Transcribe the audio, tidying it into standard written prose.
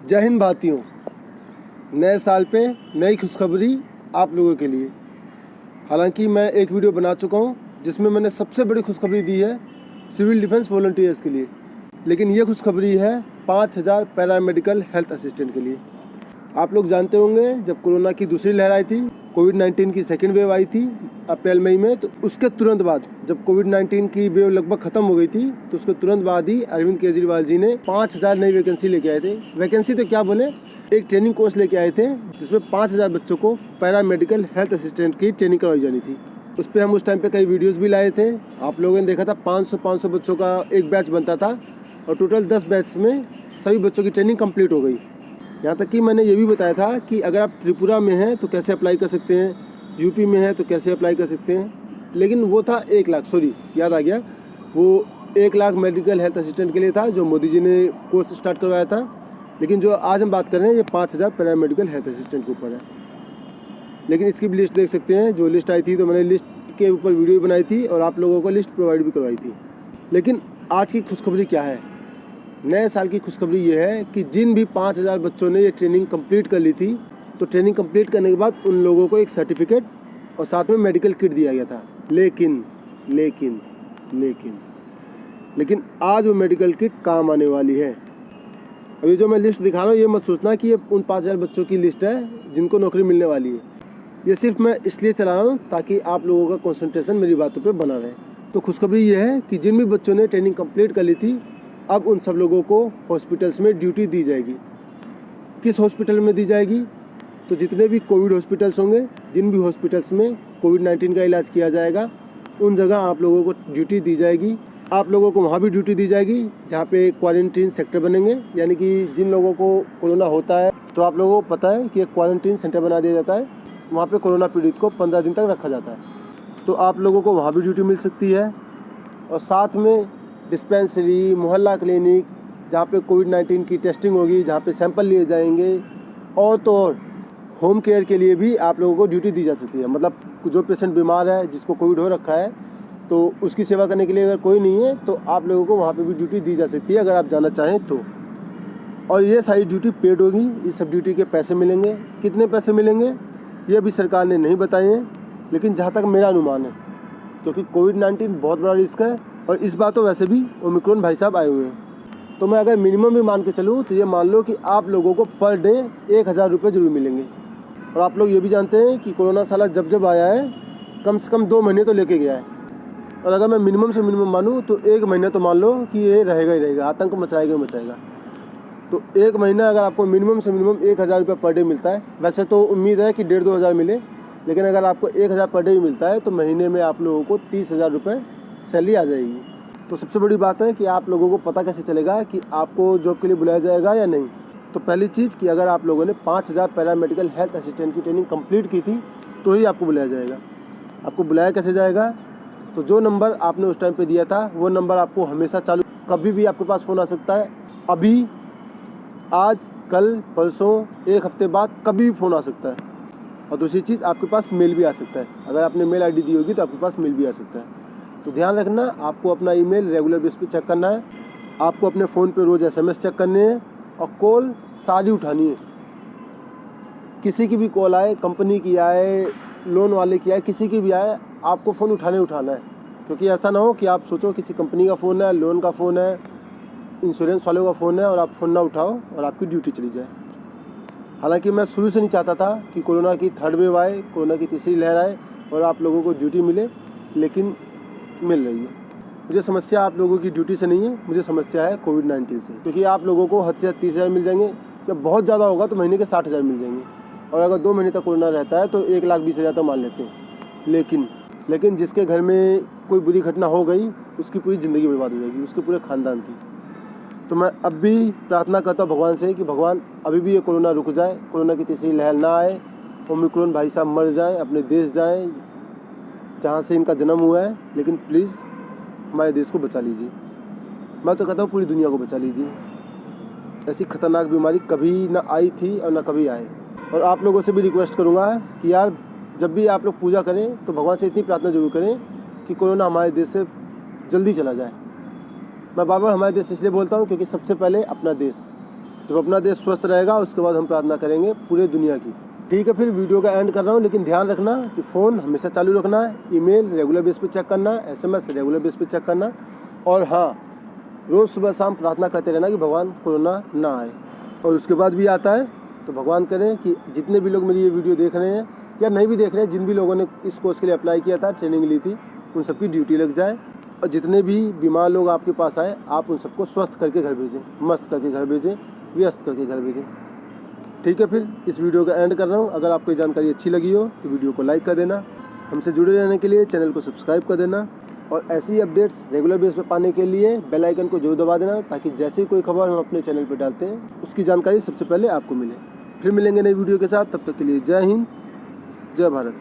जय हिंद भाइयों, नए साल पे नई खुशखबरी आप लोगों के लिए। हालांकि मैं एक वीडियो बना चुका हूं जिसमें मैंने सबसे बड़ी खुशखबरी दी है सिविल डिफेंस वॉलंटियर्स के लिए, लेकिन ये खुशखबरी है 5000 पैरामेडिकल हेल्थ असिस्टेंट के लिए। आप लोग जानते होंगे जब कोरोना की दूसरी लहर आई थी, कोविड-19 की सेकेंड वेव आई थी अप्रैल मई में, तो उसके तुरंत बाद जब कोविड-19 की वेव लगभग ख़त्म हो गई थी तो उसके तुरंत बाद ही अरविंद केजरीवाल जी ने 5000 नई वैकेंसी लेके आए थे। वैकेंसी तो क्या बोले, एक ट्रेनिंग कोर्स लेके आए थे जिसमें 5000 बच्चों को पैरामेडिकल हेल्थ असिस्टेंट की ट्रेनिंग करवाई जानी थी। उस पर हम उस टाइम पे कई वीडियोस भी लाए थे। आप लोगों ने देखा था 500 बच्चों का एक बैच बनता था और टोटल 10 बैच में सभी बच्चों की ट्रेनिंग कंप्लीट हो गई। यहाँ तक कि मैंने ये भी बताया था कि अगर आप त्रिपुरा में हैं तो कैसे अप्लाई कर सकते हैं, यूपी में हैं तो कैसे अप्लाई कर सकते हैं। लेकिन वो था 1 लाख, सॉरी याद आ गया, वो 1 लाख मेडिकल हेल्थ असिस्टेंट के लिए था जो मोदी जी ने कोर्स स्टार्ट करवाया था। लेकिन जो आज हम बात कर रहे हैं ये 5000 पैरामेडिकल हेल्थ असिस्टेंट के ऊपर है। लेकिन इसकी भी लिस्ट देख सकते हैं, जो लिस्ट आई थी तो मैंने लिस्ट के ऊपर वीडियो बनाई थी और आप लोगों को लिस्ट प्रोवाइड भी करवाई थी। लेकिन आज की खुशखबरी क्या है, नए साल की खुशखबरी ये है कि जिन भी 5000 बच्चों ने ये ट्रेनिंग कंप्लीट कर ली थी, तो ट्रेनिंग कंप्लीट करने के बाद उन लोगों को एक सर्टिफिकेट और साथ में मेडिकल किट दिया गया था। लेकिन लेकिन लेकिन लेकिन आज वो मेडिकल किट काम आने वाली है। अभी जो मैं लिस्ट दिखा रहा हूँ ये मत सोचना कि ये उन 5000 बच्चों की लिस्ट है जिनको नौकरी मिलने वाली है। ये सिर्फ मैं इसलिए चला रहा हूँ ताकि आप लोगों का कंसंट्रेशन मेरी बातों पे बना रहे। तो खुशखबरी ये है कि जिन भी बच्चों ने ट्रेनिंग कंप्लीट कर ली थी, अब उन सब लोगों को हॉस्पिटल्स में ड्यूटी दी जाएगी। किस हॉस्पिटल में दी जाएगी, तो जितने भी कोविड हॉस्पिटल्स होंगे, जिन भी हॉस्पिटल्स में कोविड-19 का इलाज किया जाएगा, उन जगह आप लोगों को ड्यूटी दी जाएगी। आप लोगों को वहाँ भी ड्यूटी दी जाएगी जहाँ पे क्वारंटीन सेक्टर बनेंगे, यानी कि जिन लोगों को कोरोना होता है तो आप लोगों को पता है कि एक क्वारंटीन सेंटर बना दिया जाता है, वहाँ पे कोरोना पीड़ित को 15 दिन तक रखा जाता है। तो आप लोगों को वहाँ भी ड्यूटी मिल सकती है। और साथ में डिस्पेंसरी, मोहल्ला क्लिनिक, जहाँ पे कोविड-19 की टेस्टिंग होगी, जहाँ पे सैंपल लिए जाएंगे, और तो और होम केयर के लिए भी आप लोगों को ड्यूटी दी जा सकती है। मतलब जो पेशेंट बीमार है, जिसको कोविड हो रखा है, तो उसकी सेवा करने के लिए अगर कोई नहीं है तो आप लोगों को वहाँ पे भी ड्यूटी दी जा सकती है अगर आप जाना चाहें तो। और ये सारी ड्यूटी पेड होगी, इस सब ड्यूटी के पैसे मिलेंगे। कितने पैसे मिलेंगे ये अभी सरकार ने नहीं बताए हैं, लेकिन जहाँ तक मेरा अनुमान है, क्योंकि कोविड-19 बहुत बड़ा रिस्क है और इस बार तो वैसे भी ओमिक्रॉन भाई साहब आए हुए हैं, तो मैं अगर मिनिमम भी मान के चलूँ तो ये मान लो कि आप लोगों को पर डे 1000 रुपये जरूर मिलेंगे। और आप लोग ये भी जानते हैं कि कोरोना साला जब आया है कम से कम 2 महीने तो लेके गया है। और अगर मैं मिनिमम से मिनिमम मानूँ तो 1 महीना तो मान लो कि ये रहेगा ही रहेगा, आतंक मचाएगा ही मचाएगा। तो 1 महीना अगर आपको मिनिमम से मिनिमम 1000 रुपये पर डे मिलता है, वैसे तो उम्मीद है कि 1500-2000 हज़ार मिले, लेकिन अगर आपको 1000 पर डे मिलता है तो महीने में आप लोगों को 30,000 रुपये सैलरी आ जाएगी। तो सबसे बड़ी बात है कि आप लोगों को पता कैसे चलेगा कि आपको जॉब के लिए बुलाया जाएगा या नहीं। तो पहली चीज़ कि अगर आप लोगों ने 5000 पैरामेडिकल हेल्थ असिस्टेंट की ट्रेनिंग कंप्लीट की थी तो ही आपको बुलाया जाएगा। आपको बुलाया कैसे जाएगा, तो जो नंबर आपने उस टाइम पे दिया था वो नंबर आपको हमेशा चालू, कभी भी आपके पास फ़ोन आ सकता है। अभी, आज, कल, परसों, 1 हफ्ते बाद कभी भी फ़ोन आ सकता है। और दूसरी चीज़, आपके पास मेल भी आ सकता है। अगर आपने मेल आईडी दी होगी तो आपके पास मेल भी आ सकता है। तो ध्यान रखना, आपको अपना ईमेल रेगुलर बेस पे चेक करना है, आपको अपने फ़ोन पे रोज़ SMS चेक करने हैं और कॉल सारी उठानी है। किसी की भी कॉल आए, कंपनी की आए, लोन वाले की आए, किसी की भी आए, आपको फ़ोन उठाना है। क्योंकि ऐसा ना हो कि आप सोचो किसी कंपनी का फ़ोन है, लोन का फ़ोन है, इंश्योरेंस वालों का फ़ोन है और आप फ़ोन ना उठाओ और आपकी ड्यूटी चली जाए। हालांकि मैं शुरू से नहीं चाहता था कि कोरोना की 3rd वेव आए, कोरोना की तीसरी लहर आए और आप लोगों को ड्यूटी मिले, लेकिन मिल रही है। मुझे समस्या आप लोगों की ड्यूटी से नहीं है, मुझे समस्या है कोविड-19 से। क्योंकि आप लोगों को हद से हद 30,000 मिल जाएंगे, जब बहुत ज़्यादा होगा तो महीने के 60,000 मिल जाएंगे। और अगर 2 महीने तक कोरोना रहता है तो 1,20,000 तो मान लेते हैं। लेकिन जिसके घर में कोई बुरी घटना हो गई उसकी पूरी ज़िंदगी बर्बाद हो जाएगी, उसके पूरे ख़ानदान की। तो मैं अब भी प्रार्थना करता हूँ भगवान से कि भगवान अभी भी ये कोरोना रुक जाए, कोरोना की तीसरी लहर ना आए, ओमिक्रॉन भाई साहब मर जाएं, अपने देश जाएं जहाँ से इनका जन्म हुआ है। लेकिन प्लीज़ हमारे देश को बचा लीजिए। मैं तो कहता हूँ पूरी दुनिया को बचा लीजिए। ऐसी खतरनाक बीमारी कभी ना आई थी और ना कभी आए। और आप लोगों से भी रिक्वेस्ट करूँगा कि यार जब भी आप लोग पूजा करें तो भगवान से इतनी प्रार्थना जरूर करें कि कोरोना हमारे देश से जल्दी चला जाए। मैं बार बार हमारे देश इसलिए बोलता हूँ क्योंकि सबसे पहले अपना देश, जब अपना देश स्वस्थ रहेगा उसके बाद हम प्रार्थना करेंगे पूरे दुनिया की। ठीक है, फिर वीडियो का एंड कर रहा हूँ, लेकिन ध्यान रखना कि फ़ोन हमेशा चालू रखना है, ईमेल रेगुलर बेस पे चेक करना, SMS रेगुलर बेस पे चेक करना, और हाँ, रोज़ सुबह शाम प्रार्थना करते रहना कि भगवान कोरोना ना आए। और उसके बाद भी आता है तो भगवान करें कि जितने भी लोग मेरी ये वीडियो देख रहे हैं या नहीं भी देख रहे हैं, जिन भी लोगों ने इस कोर्स के लिए अप्लाई किया था, ट्रेनिंग ली थी, उन सबकी ड्यूटी लग जाए, और जितने भी बीमार लोग आपके पास आए आप उन सबको स्वस्थ करके घर भेजें, मस्त करके घर भेजें, व्यस्त करके घर भेजें। ठीक है, फिर इस वीडियो का एंड कर रहा हूँ। अगर आपको ये जानकारी अच्छी लगी हो तो वीडियो को लाइक कर देना, हमसे जुड़े रहने के लिए चैनल को सब्सक्राइब कर देना, और ऐसी अपडेट्स रेगुलर बेस पे पाने के लिए बेल आइकन को जरूर दबा देना, ताकि जैसे ही कोई खबर हम अपने चैनल पर डालते हैं उसकी जानकारी सबसे पहले आपको मिले। फिर मिलेंगे नई वीडियो के साथ, तब तक के लिए जय हिंद, जय भारत।